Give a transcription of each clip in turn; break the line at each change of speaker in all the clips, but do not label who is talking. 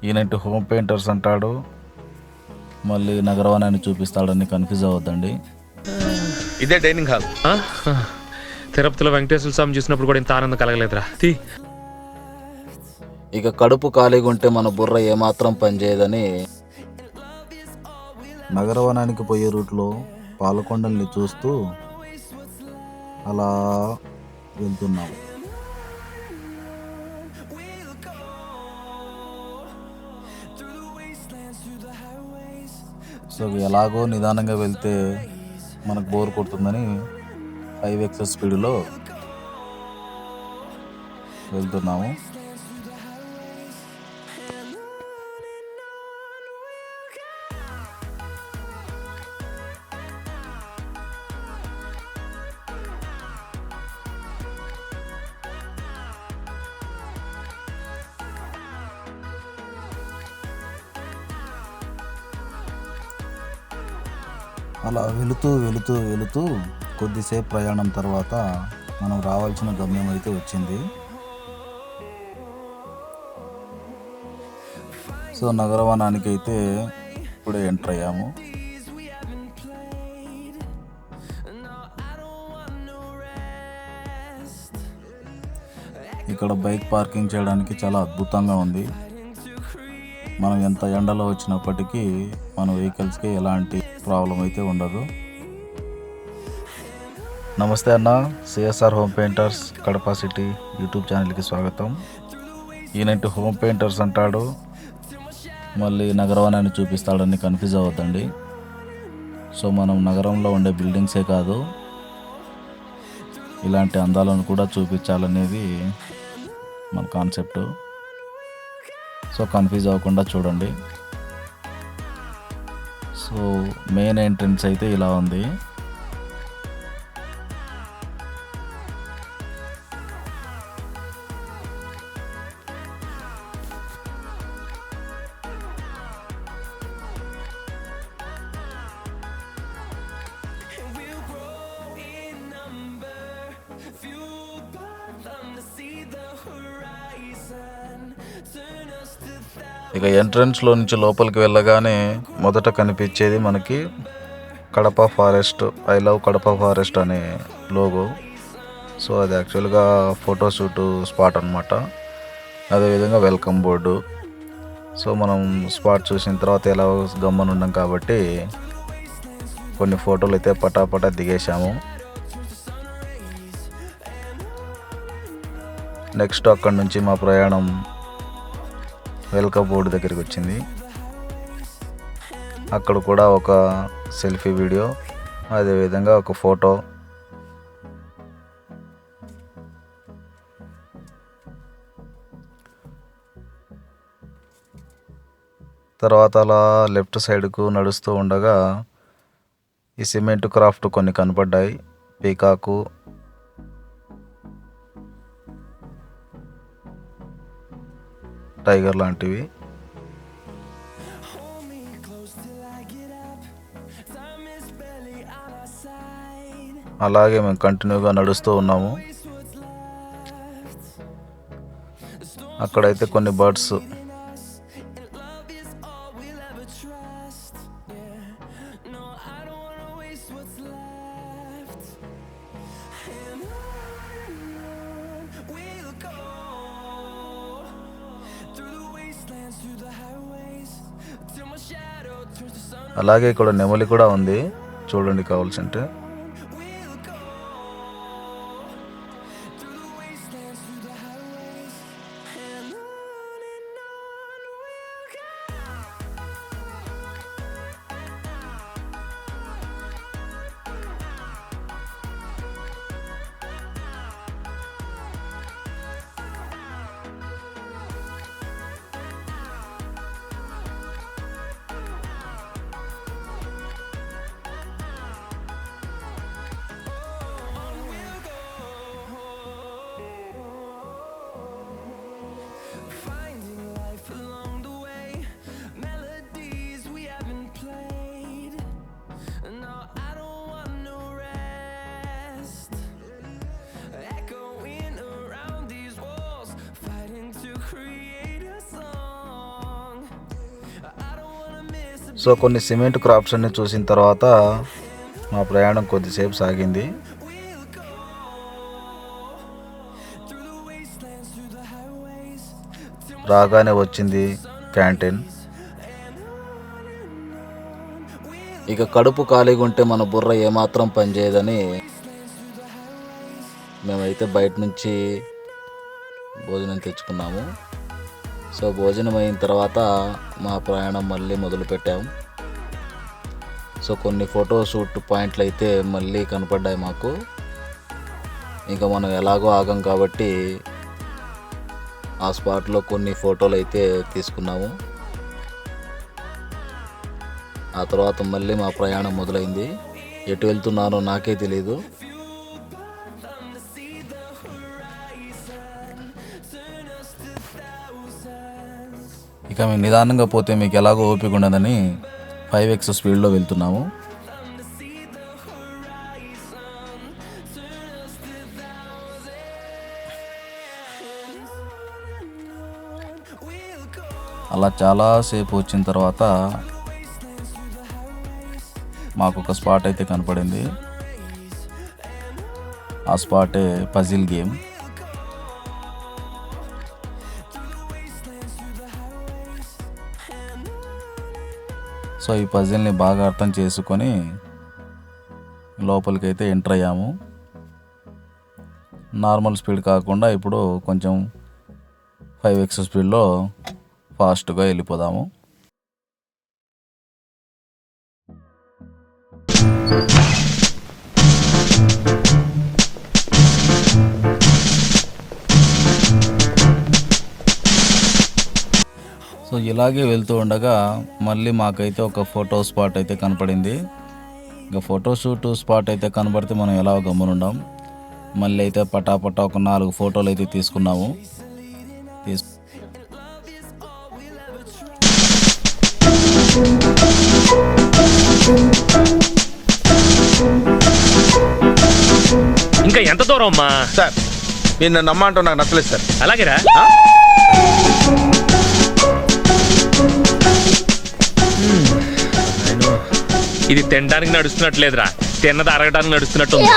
ఈయనంటే home painters అంటాడు, మళ్ళీ నగరవనాన్ని చూపిస్తాడని confuse అవ్వద్దండి.
ఇదే డైనింగ్ హాల్.
తిరుపతిలో వెంకటేశ్వర స్వామి చూసినప్పుడు కూడా ఇంత ఆనందం కలగలేదురా.
ఇక కడుపు ఖాళీగా ఉంటే మన బుర్ర ఏమాత్రం పనిచేయదని నగరవనానికి పోయే రూట్లో పాలకొండల్ని చూస్తూ అలా వెళ్తున్నాము. సో ఎలాగో నిదానంగా వెళ్తే మనకు బోర్ కొడుతుందని 5x స్పీడ్లో వెళ్తున్నాము. అలా వెళుతూ వెళుతూ వెళుతూ కొద్దిసేపు ప్రయాణం తర్వాత మనం రావాల్సిన గమ్యం అయితే వచ్చింది. సో నగరవనానికి అయితే ఇప్పుడే ఎంటర్ అయ్యాము. ఇక్కడ బైక్ పార్కింగ్ చేయడానికి చాలా అద్భుతంగా ఉంది. మనం ఎంత ఎండలో వచ్చినప్పటికీ మన వెహికల్స్కి ఎలాంటి ప్రాబ్లం అయితే ఉండదు. నమస్తే అన్న, CSR home painters Kadapa city YouTube ఛానల్కి స్వాగతం. ఈయనంటే హోమ్ పెయింటర్స్ అంటాడు, మళ్ళీ నగరవనాన్ని చూపిస్తాడని కన్ఫ్యూజ్ అవ్వద్దండి. సో మనం నగరంలో ఉండే బిల్డింగ్సే కాదు, ఇలాంటి అందాలను కూడా చూపించాలనేది మన కాన్సెప్ట్. సో కన్ఫ్యూజ్ అవ్వకుండా చూడండి. సో మెయిన్ ఎంట్రన్స్ అయితే ఇలా ఉంది. ఇక ఎంట్రన్స్లో నుంచి లోపలికి వెళ్ళగానే మొదట కనిపించేది మనకి Kadapa forest, I love Kadapa forest అనే లోగో. సో అది యాక్చువల్గా ఫోటోషూట్ స్పాట్ అనమాట. అదేవిధంగా వెల్కమ్ బోర్డు. సో మనం స్పాట్ చూసిన తర్వాత ఎలా గమ్మనున్నాం కాబట్టి కొన్ని ఫోటోలు అయితే పటాపటా దిగేశాము. నెక్స్ట్ అక్కడి నుంచి మా ప్రయాణం వెల్కమ్ బోర్డు దగ్గరికి వచ్చింది. అక్కడ కూడా ఒక సెల్ఫీ వీడియో, అదేవిధంగా ఒక ఫోటో. తర్వాత అలా లెఫ్ట్ సైడ్కు నడుస్తూ ఉండగా ఈ సిమెంట్ క్రాఫ్ట్ కొన్ని కనపడ్డాయి. పీకాకు, టైగర్ లాంటివి. అలాగే మేము కంటిన్యూగా నడుస్తూ ఉన్నాము. అక్కడైతే కొన్ని బర్డ్స్ అలాగే ఇక్కడ నెమలి కూడా ఉంది, చూడండి కావాల్సింటే. సో కొన్ని సిమెంట్ క్రాప్స్ అన్ని చూసిన తర్వాత మా ప్రయాణం కొద్దిసేపు సాగింది. రాగానే వచ్చింది క్యాంటీన్. ఇక కడుపు ఖాళీగా ఉంటే మన బుర్ర ఏమాత్రం పనిచేయదని మేమైతే బయట నుంచి భోజనం తెచ్చుకున్నాము. సో భోజనం అయిన తర్వాత మా ప్రయాణం మళ్ళీ మొదలుపెట్టాము. సో కొన్ని ఫోటో షూట్ పాయింట్లు అయితే మళ్ళీ కనపడ్డాయి మాకు. ఇంకా మనం ఎలాగో ఆగం కాబట్టి ఆ స్పాట్లో కొన్ని ఫోటోలు అయితే తీసుకున్నాము. ఆ తర్వాత మళ్ళీ మా ప్రయాణం మొదలైంది. ఎటు వెళ్తున్నానో నాకే తెలీదు. ఇక మేము నిదానంగా పోతే మీకు ఎలాగో ఓపిక ఉండదని 5x స్పీడ్లో వెళ్తున్నాము. అలా చాలాసేపు వచ్చిన తర్వాత మాకు ఒక స్పాట్ అయితే కనపడింది. ఆ స్పాటే పజిల్ గేమ్. సో ఈ పజిల్ని బాగా అర్థం చేసుకొని లోపలికైతే ఎంటర్ అయ్యాము. నార్మల్ స్పీడ్ కాకుండా ఇప్పుడు కొంచెం 5x స్పీడ్లో ఫాస్ట్గా వెళ్ళిపోదాము. సో ఇలాగే వెళ్తూ ఉండగా మళ్ళీ మాకైతే ఒక ఫోటో స్పాట్ అయితే కనపడింది. ఇంకా ఫోటోషూట్ స్పాట్ అయితే కనబడితే మనం ఎలా గమ్మునుండాం. మళ్ళీ అయితే పటాపటా ఒక 4 ఫోటోలు అయితే తీసుకున్నాము.
ఇంకా ఎంత దూరం అమ్మా?
సార్ మీరు నన్ను నమ్మంటూ నాకు నచ్చలేదు సార్.
అలాగేరా? ఇది తినడానికి నడుస్తున్నట్లేదురా, తిన్నది అరగడానికి నడుస్తున్నట్టు ఉంది.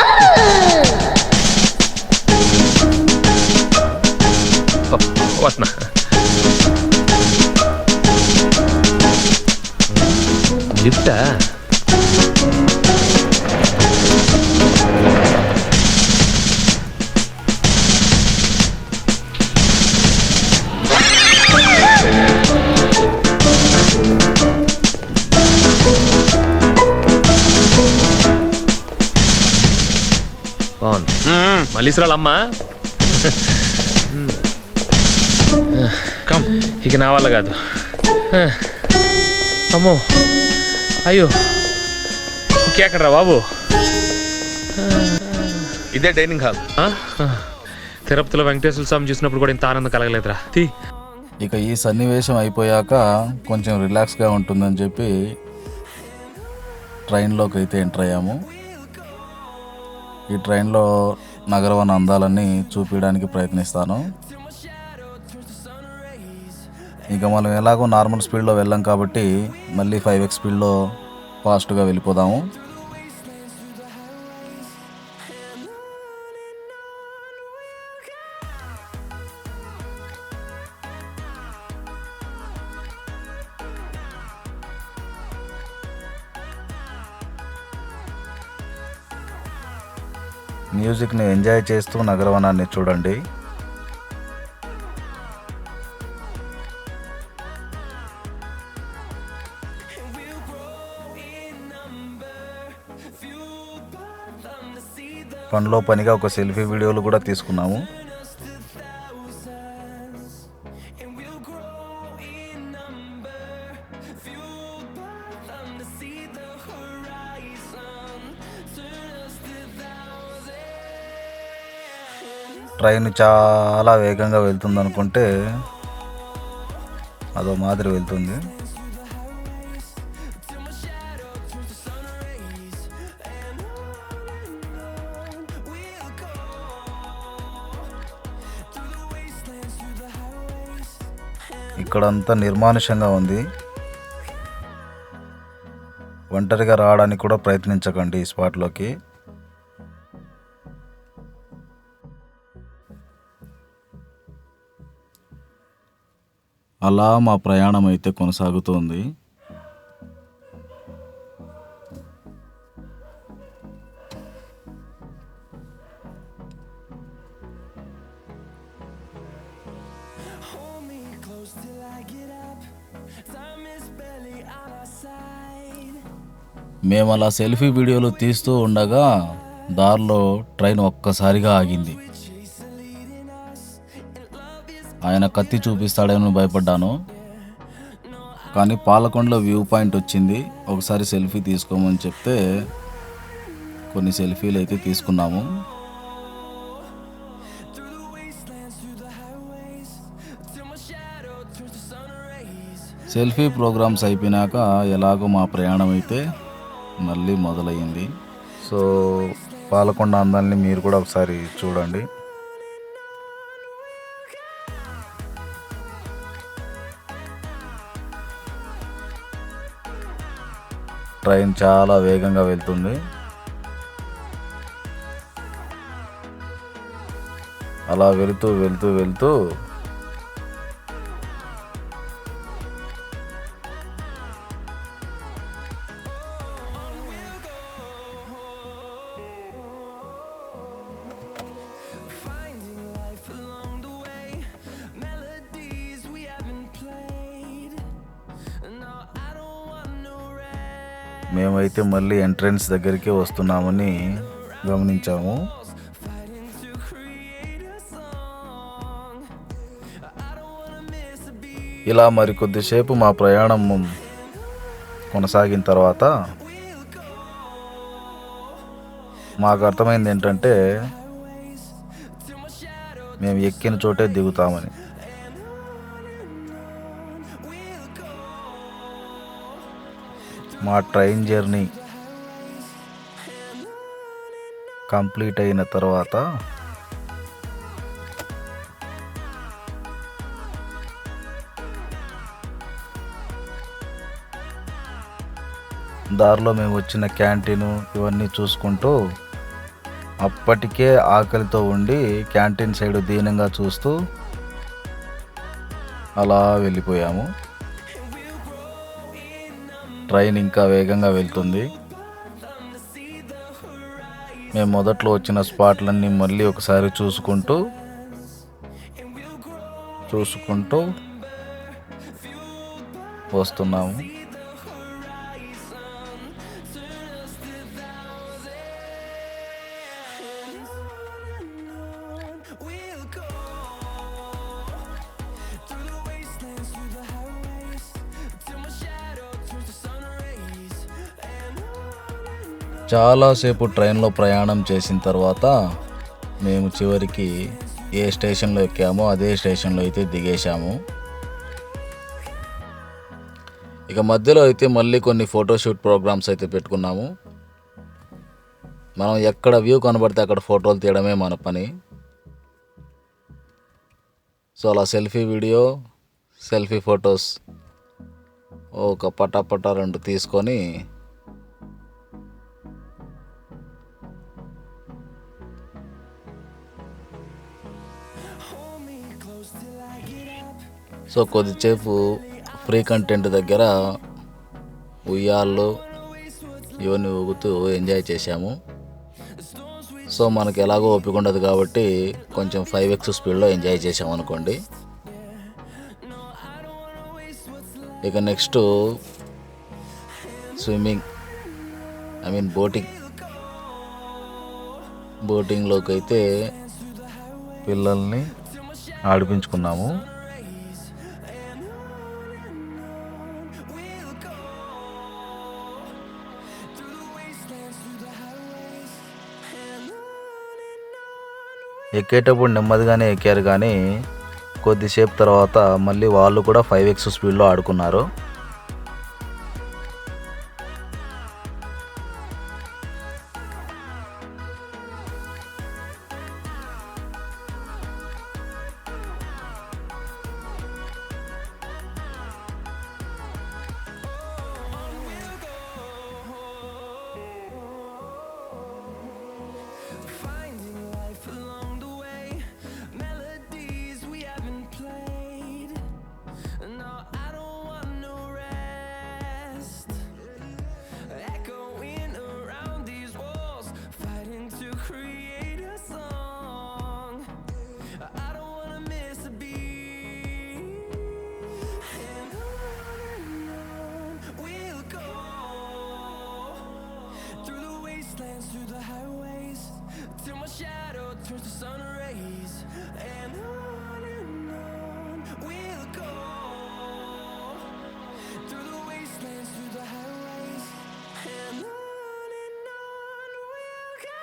వస్తున్నా. లిఫ్టా? మళ్ళీసరాలమ్మా, కమ్. ఇక నా వల్ల కాదు. అమ్మో, అయ్యో, ఇంకెక్కడరా బాబు?
ఇదే డైనింగ్ హాల్.
తిరుపతిలో వెంకటేశ్వర స్వామి చూసినప్పుడు కూడా ఇంత ఆనందం కలగలేదురా.
ఇక ఈ సన్నివేశం అయిపోయాక కొంచెం రిలాక్స్గా ఉంటుందని చెప్పి ట్రైన్లోకి అయితే ఎంటర్ అయ్యాము. ఈ ట్రైన్లో నగరవన అందాలన్నీ చూపించడానికి ప్రయత్నిస్తాను. ఇక మనం ఎలాగో నార్మల్ స్పీడ్లో వెళ్ళాం కాబట్టి మళ్ళీ 5x స్పీడ్లో ఫాస్ట్గా వెళ్ళిపోదాము. మ్యూజిక్ని ఎంజాయ్ చేస్తూ నగరవనాన్ని చూడండి. పనిలో పనిగా ఒక సెల్ఫీ వీడియోలు కూడా తీసుకున్నాము. ట్రైన్ చాలా వేగంగా వెళ్తుంది అనుకుంటే అదో మాదిరి వెళ్తుంది. ఇక్కడంతా నిర్మానుషంగా ఉంది. ఒంటరిగా రావడానికి కూడా ప్రయత్నించకండి ఈ స్పాట్లోకి. అలా మా ప్రయాణం అయితే కొనసాగుతోంది. మేము అలా సెల్ఫీ వీడియోలు తీస్తూ ఉండగా దారిలో ట్రైన్ ఒక్కసారిగా ఆగింది. ఆయన కత్తి చూపిస్తాడేమో భయపడ్డాను, కానీ పాలకొండలో వ్యూ పాయింట్ వచ్చింది. ఒకసారి సెల్ఫీ తీసుకోమని చెప్తే కొన్ని సెల్ఫీలు అయితే తీసుకున్నాము. సెల్ఫీ ప్రోగ్రామ్స్ అయిపోయినాక ఎలాగో మా ప్రయాణం అయితే మళ్ళీ మొదలయ్యింది. సో పాలకొండ అందాన్ని మీరు కూడా ఒకసారి చూడండి. ట్రైన్ చాలా వేగంగా వెళ్తుంది. అలా వెళుతూ వెళ్తూ వెళ్తూ మేమైతే మళ్ళీ ఎంట్రన్స్ దగ్గరికి వస్తున్నామని గమనించాము. ఇలా మరి కొద్దిసేపు మా ప్రయాణం కొనసాగిన తర్వాత మాకు అర్థమైంది ఏంటంటే మేము ఎక్కిన చోటే దిగుతామని. మా ట్రైన్ జర్నీ కంప్లీట్ అయిన తర్వాత దారిలో మేము వచ్చిన క్యాంటీను ఇవన్నీ చూసుకుంటూ అప్పటికే ఆకలితో ఉండి క్యాంటీన్ సైడ్ దీనంగా చూస్తూ అలా వెళ్ళిపోయాము. ట్రైన్ ఇంకా వేగంగా వెళ్తుంది. మేము మొదట్లో వచ్చిన స్పాట్లన్నీ మళ్ళీ ఒకసారి చూసుకుంటూ వస్తున్నాము. చాలాసేపు ట్రైన్లో ప్రయాణం చేసిన తర్వాత మేము చివరికి ఏ స్టేషన్లో ఎక్కామో అదే స్టేషన్లో అయితే దిగేశాము. ఇక మధ్యలో అయితే మళ్ళీ కొన్ని ఫోటోషూట్ ప్రోగ్రామ్స్ అయితే పెట్టుకున్నాము. మనం ఎక్కడ వ్యూ కనబడితే అక్కడ ఫోటోలు తీయడమే మన పని. సో అలా సెల్ఫీ వీడియో, సెల్ఫీ ఫొటోస్ ఒక పటాపటా 2 తీసుకొని సో కొద్దిసేపు ఫ్రీ కంటెంట్ దగ్గర ఉయ్యాళ్ళు ఇవన్నీ ఊగుతూ ఎంజాయ్ చేశాము. సో మనకి ఎలాగో ఓపిక ఉండదు కాబట్టి కొంచెం 5x స్పీడ్లో ఎంజాయ్ చేసాము అనుకోండి. ఇక నెక్స్ట్ స్విమ్మింగ్ బోటింగ్లోకి అయితే పిల్లల్ని ఆడిపించుకున్నాము. ఎక్కేటప్పుడు నెమ్మదిగానే ఎక్కారు, కానీ కొద్దిసేపు తర్వాత మళ్ళీ వాళ్ళు కూడా 5x స్పీడ్లో ఆడుకున్నారు.
create a song. I don't wanna miss a beat. And on we'll go, through the wastelands, through the highways, till my shadow turns to sun rays. And on we'll go, through the wastelands, through the highways, and on we'll go.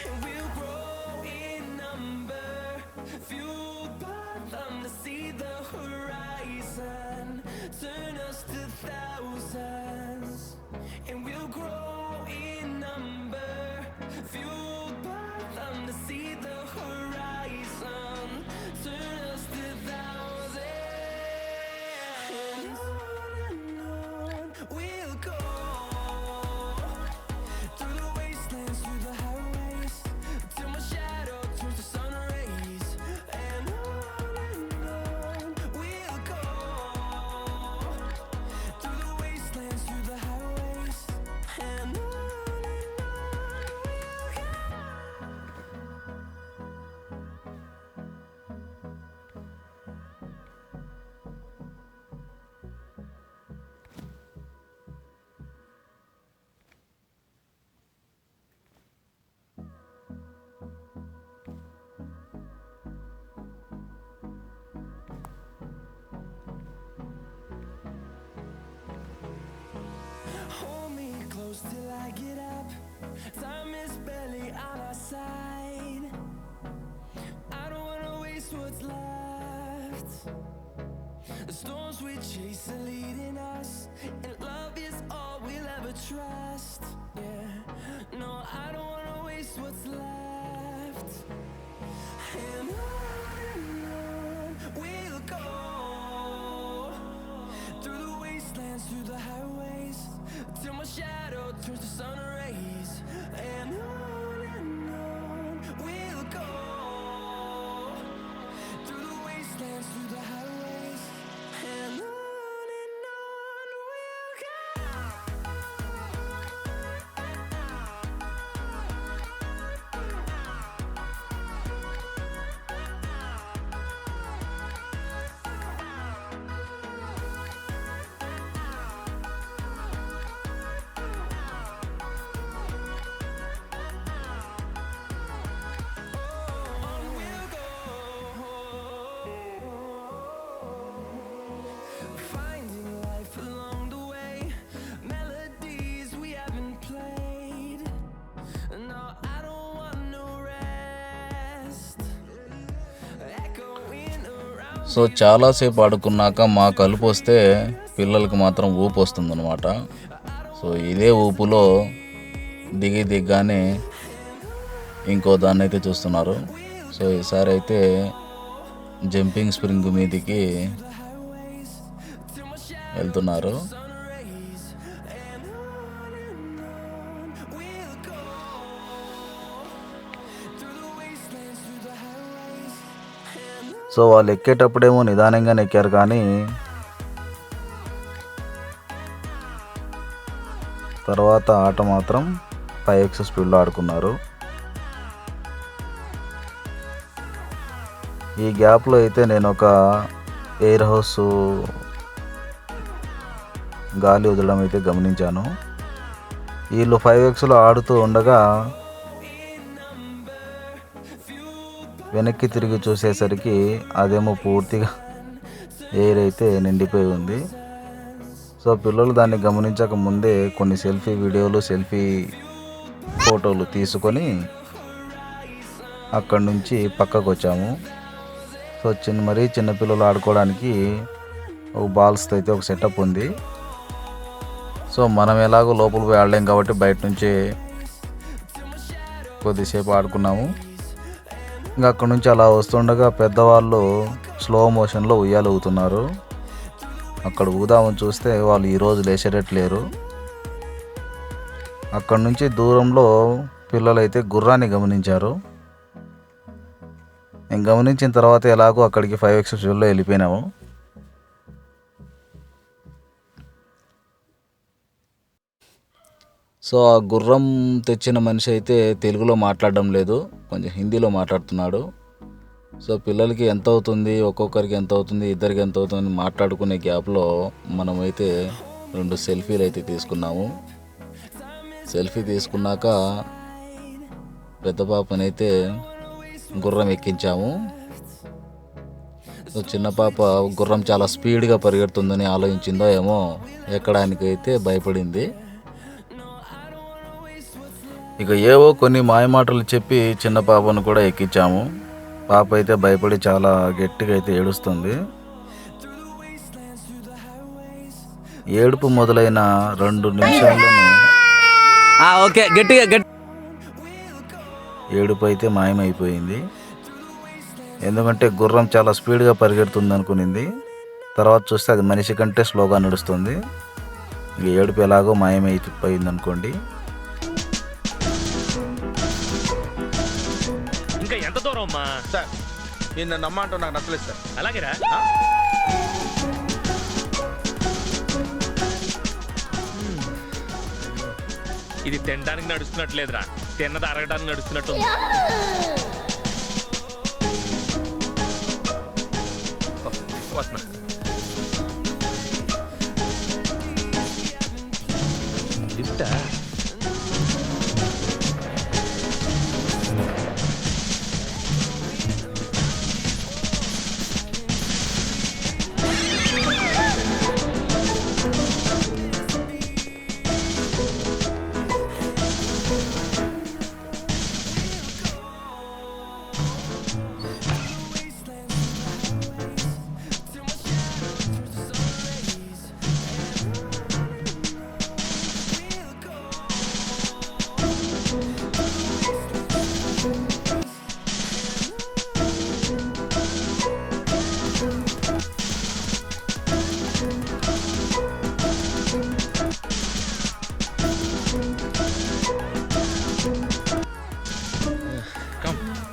And we'll grow in number, fueled by them to see the horizon, turn us to thousands. And we'll grow in number, fueled by them to see the horizon, turn us to thousands. And on we'll go, through the wastelands, through the highways, till my shadow turns to sun rays. And on we'll go, through the wastelands, through the highways, and on we'll go. Hold me close till I get up. Time is barely on our side. I don't wanna waste what's left. The storms we chase are leading us, and love is all we'll ever trust. Yeah, no, I don't wanna waste what's left. And on we'll go, through the wastelands, through the highways, till my shadow turns to sun rays. And on we'll go, through the wastelands, through the highways, and on we'll go. On we'll go, finding life along the way, melodies we haven't played. No, I don't want no rest, echoing around.
So చాలాసేపు ఆడుకున్నాక మా కలుపు వస్తే పిల్లలకి మాత్రం ఊపు వస్తుందన్నమాట. So ఇదే ఊపులో దిగ్గానే ఇంకో దాన్ని అయితే చూస్తున్నారు. సో ఈసారి అయితే జంపింగ్ స్ప్రింగ్ మీదికి వెళ్తున్నారు. సో వాళ్ళు ఎక్కేటప్పుడేమో నిదానంగానే ఎక్కారు, కానీ తర్వాత ఆట మాత్రం 5x స్పీడ్లో ఆడుకున్నారు. ఈ గ్యాప్లో అయితే నేను ఒక ఎయిర్ హౌస్ గాలి వదలడం అయితే గమనించాను. వీళ్ళు 5xలో ఆడుతూ ఉండగా వెనక్కి తిరిగి చూసేసరికి అదేమో పూర్తిగా ఎయిర్ అయితే నిండిపోయి ఉంది. సో పిల్లలు దాన్ని గమనించక ముందే కొన్ని సెల్ఫీ వీడియోలు, సెల్ఫీ ఫోటోలు తీసుకొని అక్కడి నుంచి పక్కకు వచ్చాము. సో మరీ చిన్నపిల్లలు ఆడుకోవడానికి ఒక బాల్స్తో అయితే ఒక సెటప్ ఉంది. సో మనం ఎలాగో లోపల పోయి ఆడలేం కాబట్టి బయట నుంచే కొద్దిసేపు ఆడుకున్నాము. ఇంకా అక్కడ నుంచి అలా వస్తుండగా పెద్దవాళ్ళు స్లో మోషన్లో ఉయ్యాలవుతున్నారు. అక్కడ ఊదామని చూస్తే వాళ్ళు ఈరోజు లేచేటట్లేరు. అక్కడ నుంచి దూరంలో పిల్లలైతే గుర్రాన్ని గమనించారు. నేను గమనించిన తర్వాత ఎలాగో అక్కడికి 5X స్పీడ్లో వెళ్ళిపోయినాము. సో ఆ గుర్రం తెచ్చిన మనిషి అయితే తెలుగులో మాట్లాడడం లేదు, కొంచెం హిందీలో మాట్లాడుతున్నాడు. సో పిల్లలకి ఎంత అవుతుంది, ఒక్కొక్కరికి ఎంత అవుతుంది, ఇద్దరికి ఎంత అవుతుంది మాట్లాడుకునే గ్యాప్లో మనమైతే 2 సెల్ఫీలు అయితే తీసుకున్నాము. సెల్ఫీ తీసుకున్నాక పెద్ద పాపనైతే గుర్రం ఎక్కించాము. సో చిన్న పాప గుర్రం చాలా స్పీడ్గా పరిగెడుతుందని ఆలోచించిందో ఏమో ఎక్కడానికైతే భయపడింది. ఇక ఏవో కొన్ని మాయమాటలు చెప్పి చిన్న పాపను కూడా ఎక్కించాము. పాప అయితే భయపడి చాలా గట్టిగా అయితే ఏడుస్తుంది. ఏడుపు మొదలైన 2 నిమిషాల్లోనే
ఓకే గట్టిగా
ఏడుపు అయితే మాయమైపోయింది. ఎందుకంటే గుర్రం చాలా స్పీడ్గా పరిగెడుతుంది అనుకునింది. తర్వాత చూస్తే అది మనిషి కంటే స్లోగా నడుస్తుంది. ఇక ఏడుపు ఎలాగో మాయమైపోయింది అనుకోండి.
ఇంకా ఎంత దూరం అమ్మా?
సార్ మీరు నన్ను నమ్మంటావు నాకు నచ్చలేదు సార్.
అలాగేరా? ఇది తినడానికి నడుస్తున్నట్లేదురా, తిన్నది అరగడానికి నడుస్తున్నట్టు.
వస్తున్నా.
లిఫ్టా?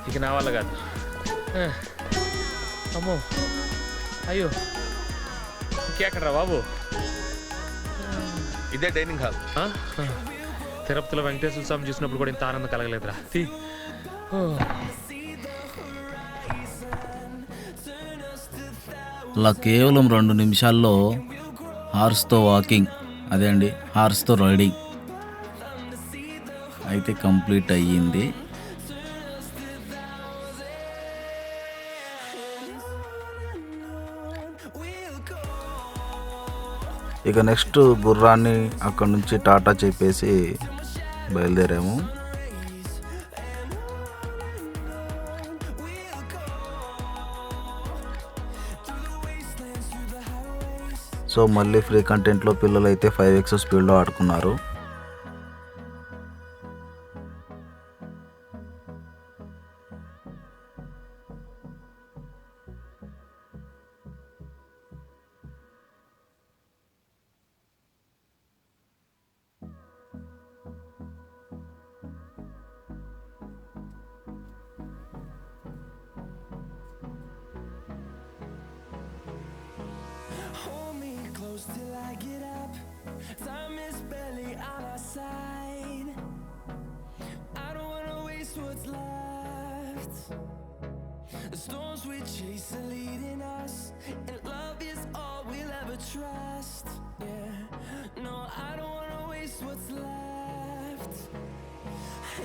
ఇక నా వల్ల కాదు. అమ్మో, అయ్యో, ఇంకెక్కడరా బాబు?
ఇదే డైనింగ్ హాల్.
తిరుపతిలో వెంకటేశ్వర స్వామి చూసినప్పుడు కూడా ఇంత ఆనందం కలగలేదురా.
అలా కేవలం 2 నిమిషాల్లో హార్స్తో వాకింగ్, అదే అండి హార్స్తో రైడింగ్ అయితే కంప్లీట్ అయ్యింది.
ఇక నెక్స్ట్ గుర్రాన్ని అక్కడ నుంచి టాటా చెప్పేసి బయలుదేరాము. సో మళ్ళీ ఫ్రీ కంటెంట్లో పిల్లలు అయితే 5X స్పీడ్లో ఆడుకున్నారు.
Hold me close till I get up. Time is barely on our side. I don't wanna waste what's left. The storms we chase are leading us, and love is all we'll ever trust. Yeah, no, I don't wanna waste what's left.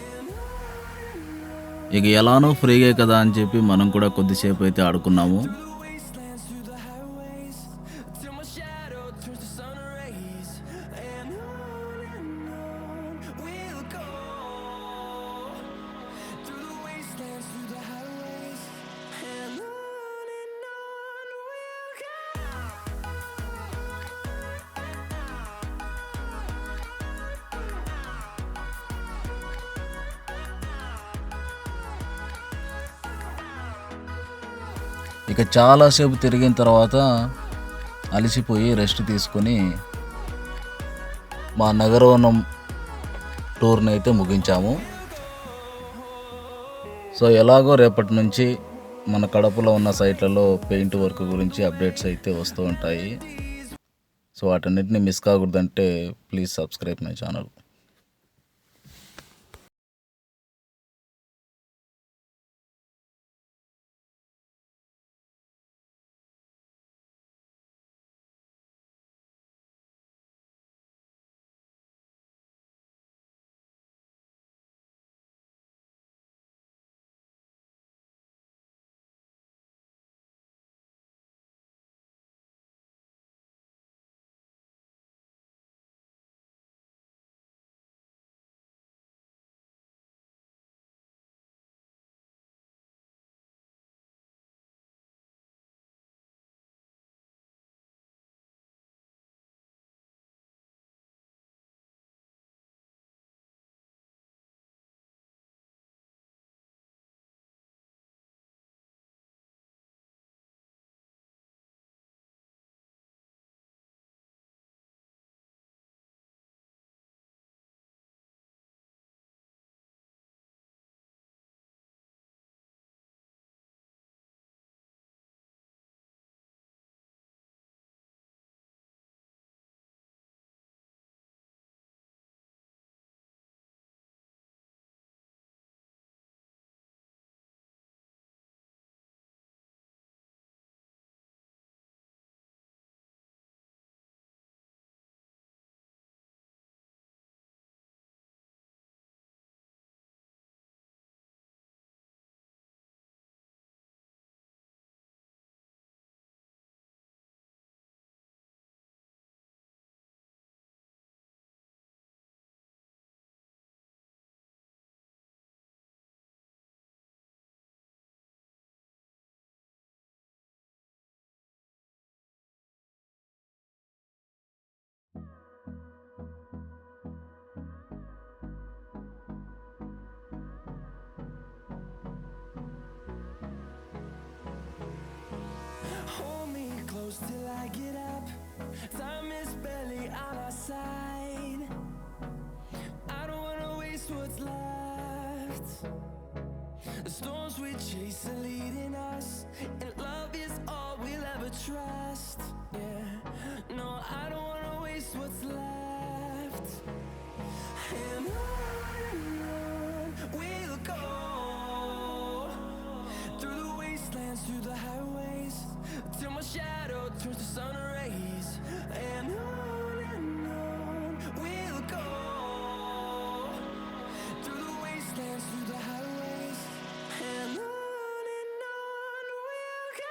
And on
ఇక ఎలానో ఫ్రీగే కదా అని చెప్పి మనం కూడా కొద్దిసేపు అయితే ఆడుకున్నాము.
wastelands through the highways, till my shadow turns to sun rays. And on we'll go, through the wastelands, through the highways. And on we'll go.
ఇక చాలాసేపు తిరిగిన తర్వాత అలసిపోయి రెస్ట్ తీసుకొని మా నగరవనం టూర్ని అయితే ముగించాము. సో ఎలాగో రేపటి నుంచి మన కడపలో ఉన్న సైట్లలో పెయింట్ వర్క్ గురించి అప్డేట్స్ అయితే వస్తూ ఉంటాయి. సో వాటన్నిటిని మిస్ కాకూడదంటే please subscribe my channel.
Hold me close till I get up. Time is barely on our side. I don't wanna waste what's left. The storms we chase are leading us, and love is all we'll ever trust. Yeah, no, I don't wanna waste what's left. And on we'll go, through the wastelands, through the highways, till my shadow turns to sun rays. And on we'll go, through the wastelands, through the highways. And on we'll go.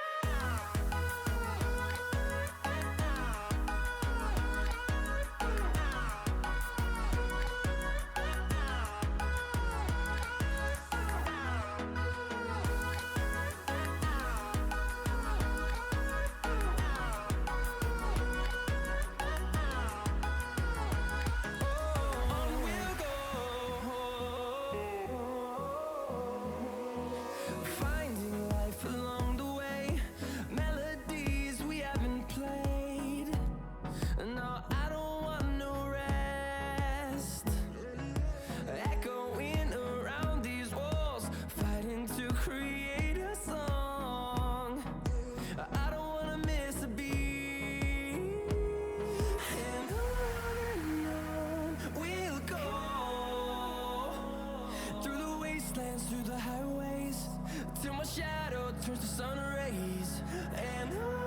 Finding life along the way, melodies we haven't played. No, I don't want no rest. Echoing around these walls, fighting to create a song. I don't wanna miss a beat. And on we'll go, through the wastelands, through the highways, till my shadow turns to sun rays. And on